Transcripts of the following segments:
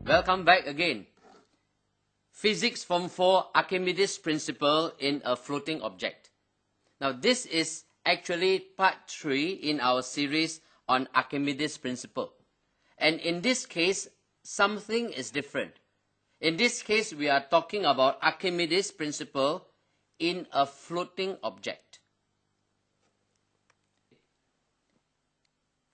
Welcome back again. Physics Form 4 Archimedes principle in a floating object. Now this is actually part 3 in our series on Archimedes principle. And in this case, something is different. In this case, we are talking about Archimedes principle in a floating object.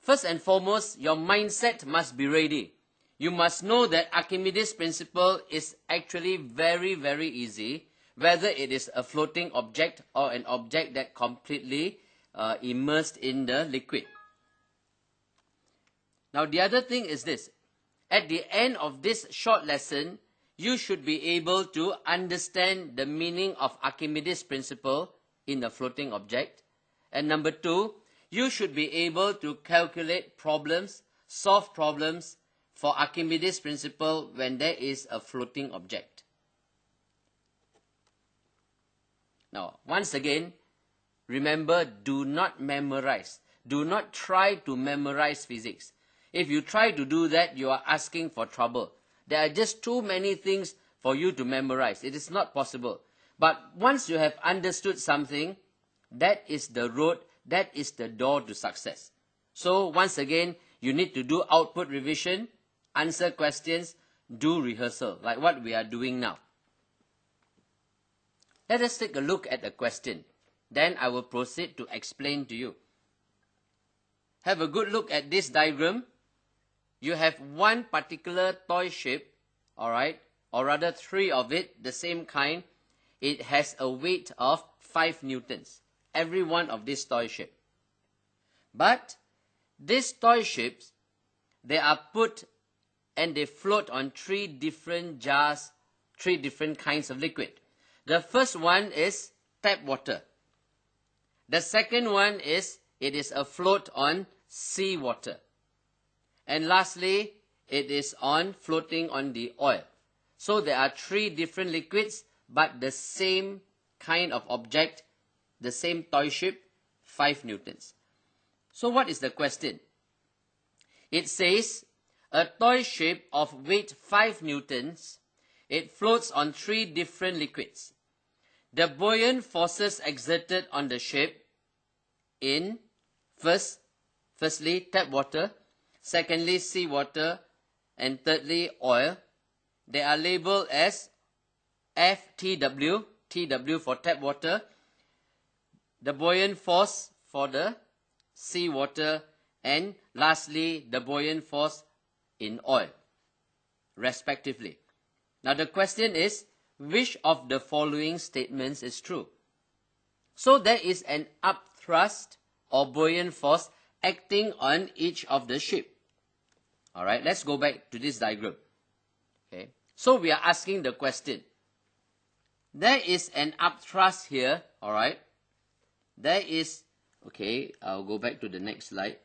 First and foremost, your mindset must be ready. You must know that Archimedes principle is actually very, very easy, whether it is a floating object or an object that completely immersed in the liquid. Now the other thing is this. At the end of this short lesson, you should be able to understand the meaning of Archimedes principle in a floating object. And number 2, you should be able to calculate problems, solve problems for Archimedes principle when there is a floating object. Now, once again, remember, do not memorize. Do not try to memorize physics. If you try to do that, you are asking for trouble. There are just too many things for you to memorize. It is not possible. But once you have understood something, that is the road, that is the door to success. So once again, you need to do output revision, answer questions, do rehearsal, like what we are doing now. Let us take a look at a question. Then I will proceed to explain to you. Have a good look at this diagram. You have one particular toy ship, alright, or rather 3 of it, the same kind. It has a weight of 5 newtons, every one of these toy ships. But these toy ships, they are put and they float on 3 different jars, 3 different kinds of liquid. The first one is tap water. The second one is, it is afloat on sea water. And lastly, it is floating on the oil. So there are 3 different liquids, but the same kind of object, the same toy ship, 5 newtons. So what is the question? It says, a toy ship of weight 5 newtons, it floats on 3 different liquids. The buoyant forces exerted on the ship in, firstly, tap water, secondly, sea water, and thirdly, oil. They are labeled as FTW, TW for tap water, the buoyant force for the sea water, and lastly, the buoyant force in oil, respectively. Now the question is, which of the following statements is true? So there is an upthrust or buoyant force acting on each of the ship. Alright, let's go back to this diagram. Okay, so we are asking the question. There is an upthrust here, alright. There is, okay, I'll go back to the next slide.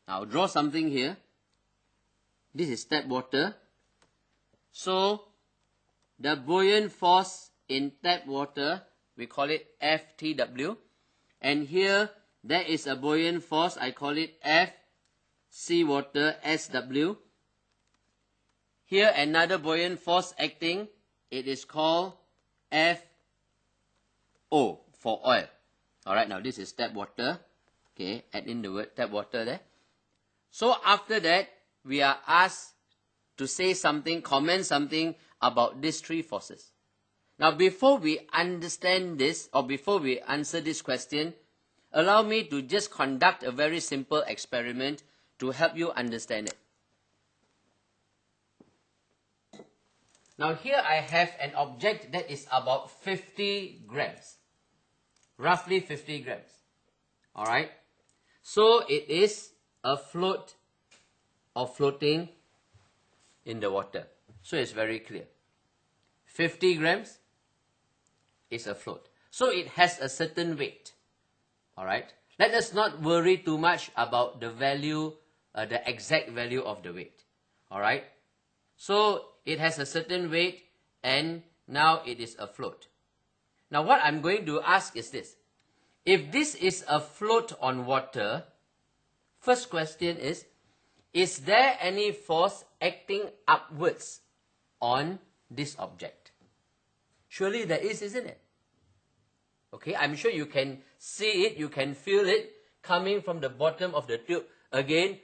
I'll draw something here. This is tap water. So, the buoyant force in tap water, we call it FTW. And here, there is a buoyant force, I call it F, seawater, SW. Here, another buoyant force acting, it is called FO for oil. Alright, now this is tap water. Okay, add in the word tap water there. So after that, we are asked to say something, comment something about these 3 forces. Now before we understand this, or before we answer this question, allow me to just conduct a very simple experiment to help you understand it. Now here I have an object that is about 50 grams. Roughly 50 grams. Alright. So it is afloat or floating in the water. So it's very clear. 50 grams is afloat. So it has a certain weight. Alright. Let us not worry too much about the value, the exact value of the weight. Alright. So it has a certain weight and now it is afloat. Now what I'm going to ask is this. If this is afloat on water, First question is there any force acting upwards on this object? Surely there is, isn't it? Okay, I'm sure you can see it, you can feel it coming from the bottom of the tube. Again,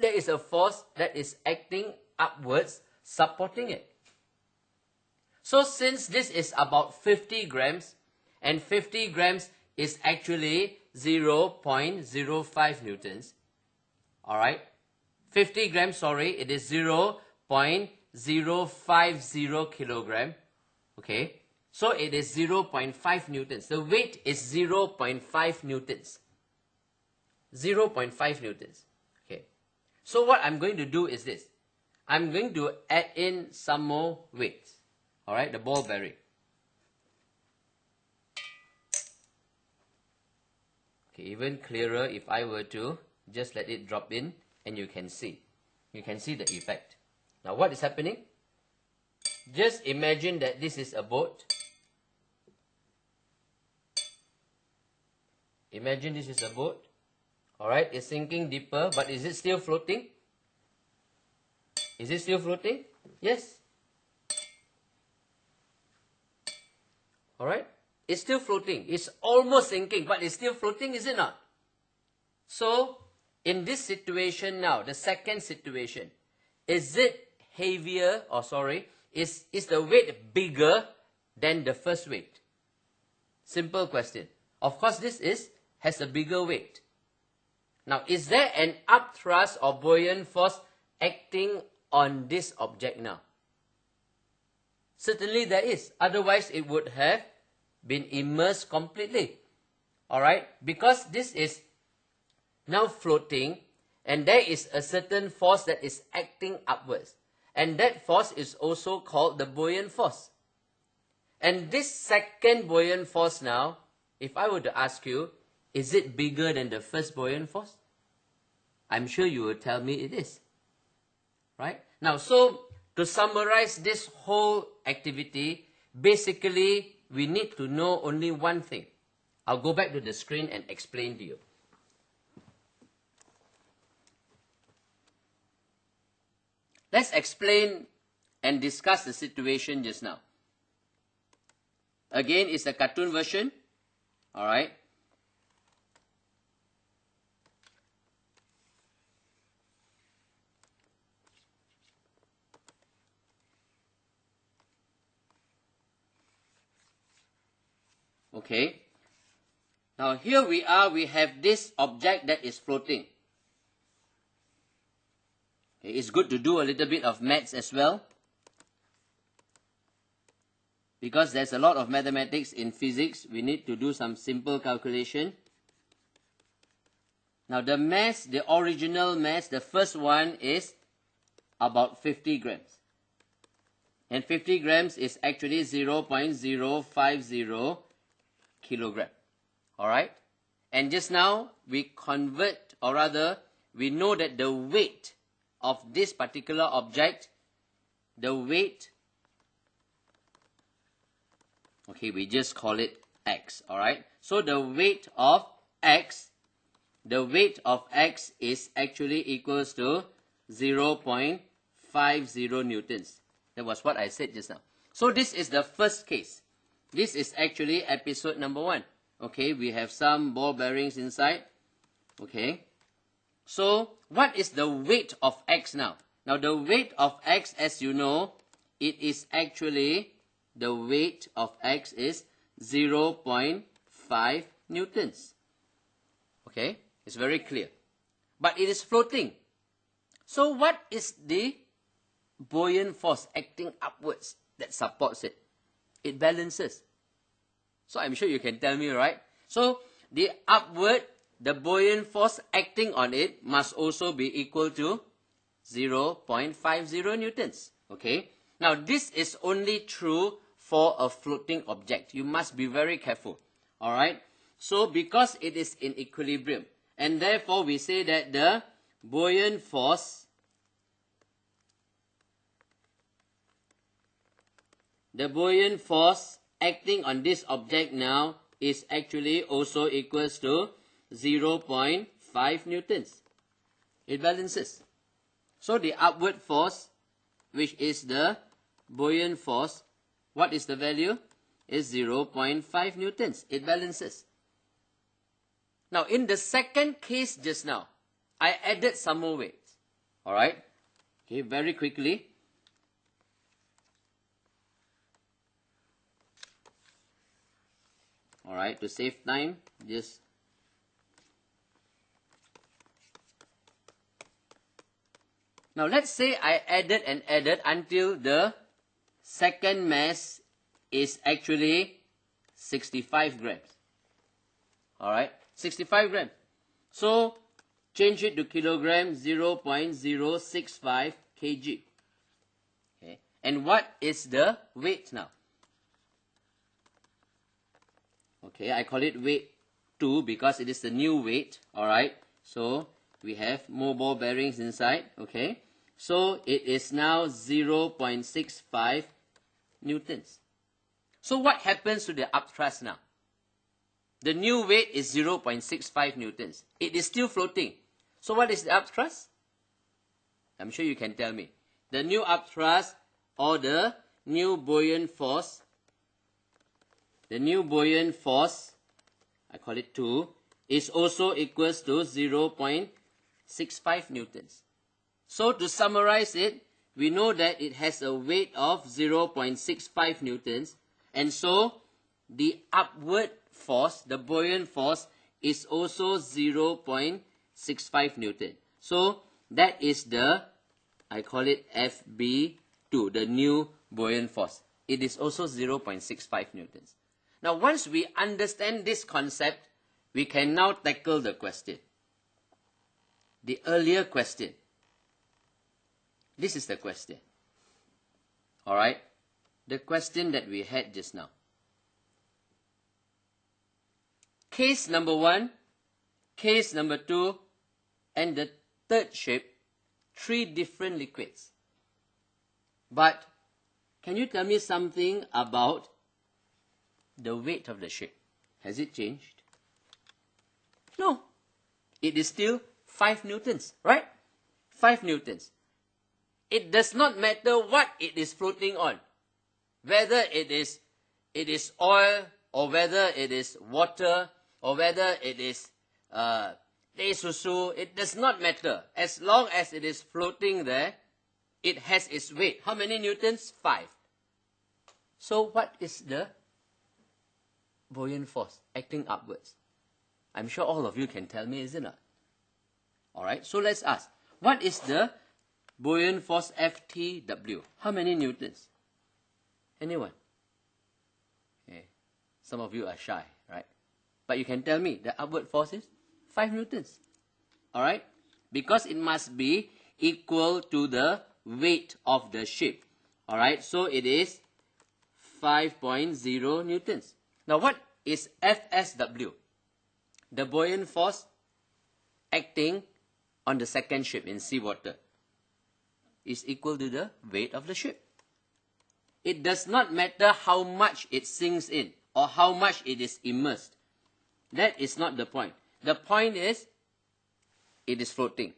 there is a force that is acting upwards, supporting it. So since this is about 50 grams, and 50 grams is actually 0.05 newtons, alright, 50 grams, sorry, it is 0.050 kilogram, okay, so it is 0.5 newtons. The weight is 0.5 newtons. 0.5 newtons. Okay. So what I'm going to do is this. I'm going to add in some more weights. Alright, the ball bearing. Okay, even clearer if I were to just let it drop in and you can see. You can see the effect. Now what is happening? Just imagine that this is a boat. Imagine this is a boat. Alright, it's sinking deeper, but is it still floating? Is it still floating? Yes. Alright, it's still floating. It's almost sinking, but it's still floating, is it not? So, in this situation now, the second situation, is it heavier, is the weight bigger than the first weight? Simple question. Of course, this has a bigger weight. Now, is there an upthrust or buoyant force acting on this object now? Certainly there is. Otherwise, it would have been immersed completely. Alright? Because this is now floating and there is a certain force that is acting upwards. And that force is also called the buoyant force. And this second buoyant force now, if I were to ask you, is it bigger than the first buoyant force? I'm sure you will tell me it is. Right? Now, so to summarize this whole activity, basically we need to know only one thing. I'll go back to the screen and explain to you. Let's explain and discuss the situation just now. Again, it's a cartoon version. Alright. Okay. Now here we are, we have this object that is floating. Okay, it's good to do a little bit of maths as well, because there's a lot of mathematics in physics. We need to do some simple calculation. Now the mass, the original mass, the first one is about 50 grams. And 50 grams is actually 0.050 kilogram. Alright? And just now we convert, or rather we know that the weight of this particular object, the weight, okay, we just call it x. Alright? So the weight of x is actually equals to 0.50 newtons. That was what I said just now. So this is the first case. This is actually episode number 1. Okay, we have some ball bearings inside. Okay. So, what is the weight of x now? Now, the weight of x, as you know, it is actually, the weight of x is 0.5 newtons. Okay, it's very clear. But it is floating. So, what is the buoyant force acting upwards that supports it? It balances. So I'm sure you can tell me, right? So the buoyant force acting on it must also be equal to 0.50 newtons. Okay. Now this is only true for a floating object. You must be very careful. Alright. So because it is in equilibrium, and therefore we say that the buoyant force acting on this object now is actually also equals to 0.50 5 newtons. It balances. So the upward force, which is the buoyant force, what is the value? Is 0.5 newtons. It balances. Now in the second case just now, I added some more weights. Alright? Okay, very quickly. Alright, to save time, just now let's say I added and added until the second mass is actually 65 grams. Alright, 65 grams. So change it to kilogram, 0.065 kg. Okay. And what is the weight now? Okay, I call it weight 2 because it is the new weight. Alright, so we have more ball bearings inside. Okay, so it is now 0.65 newtons. So what happens to the upthrust now? The new weight is 0.65 newtons. It is still floating. So what is the upthrust? I'm sure you can tell me. The new upthrust or the new buoyant force, I call it 2, is also equals to 0.65 newtons. So to summarize it, we know that it has a weight of 0.65 newtons, and so the upward force, the buoyant force, is also 0.65 newton. So that is the, I call it FB2, the new buoyant force. It is also 0.65 newtons. Now once we understand this concept, we can now tackle the question. The earlier question. This is the question. Alright? The question that we had just now. Case number 1, case number 2, and the third shape, 3 different liquids. But can you tell me something about the weight of the ship? Has it changed? No. It is still 5 newtons, right? 5 newtons. It does not matter what it is floating on. Whether it is oil, or whether it is water, or whether it is teh susu, it does not matter. As long as it is floating there, it has its weight. How many newtons? 5. So what is the buoyant force acting upwards? I'm sure all of you can tell me, isn't it? Alright, so let's ask. What is the buoyant force FTW? How many newtons? Anyone? Okay. Some of you are shy, right? But you can tell me the upward force is 5 newtons. Alright? Because it must be equal to the weight of the ship. Alright, so it is 5.0 newtons. Now what is FSW? The buoyant force acting on the second ship in seawater is equal to the weight of the ship. It does not matter how much it sinks in or how much it is immersed. That is not the point. The point is, it is floating.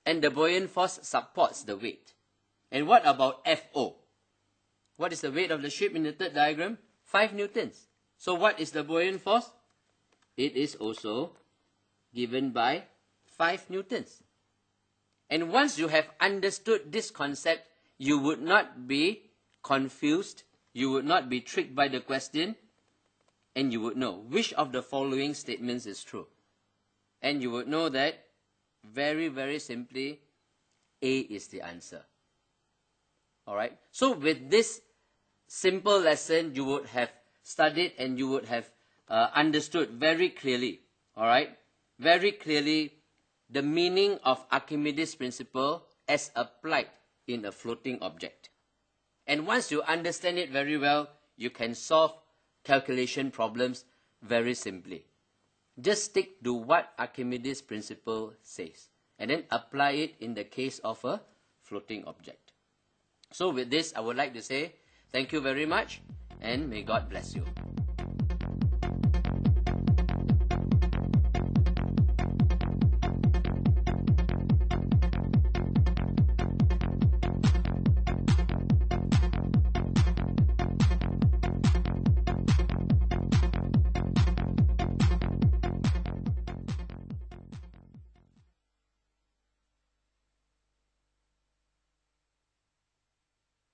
And the buoyant force supports the weight. And what about FO? What is the weight of the ship in the third diagram? 5 newtons. So what is the buoyant force? It is also given by 5 newtons. And once you have understood this concept, you would not be confused, you would not be tricked by the question, and you would know which of the following statements is true. And you would know that very, very simply, A is the answer. Alright? So with this simple lesson, you would have studied and you would have understood very clearly, alright? Very clearly the meaning of Archimedes' principle as applied in a floating object. And once you understand it very well, you can solve calculation problems very simply. Just stick to what Archimedes' principle says and then apply it in the case of a floating object. So with this, I would like to say thank you very much and may God bless you.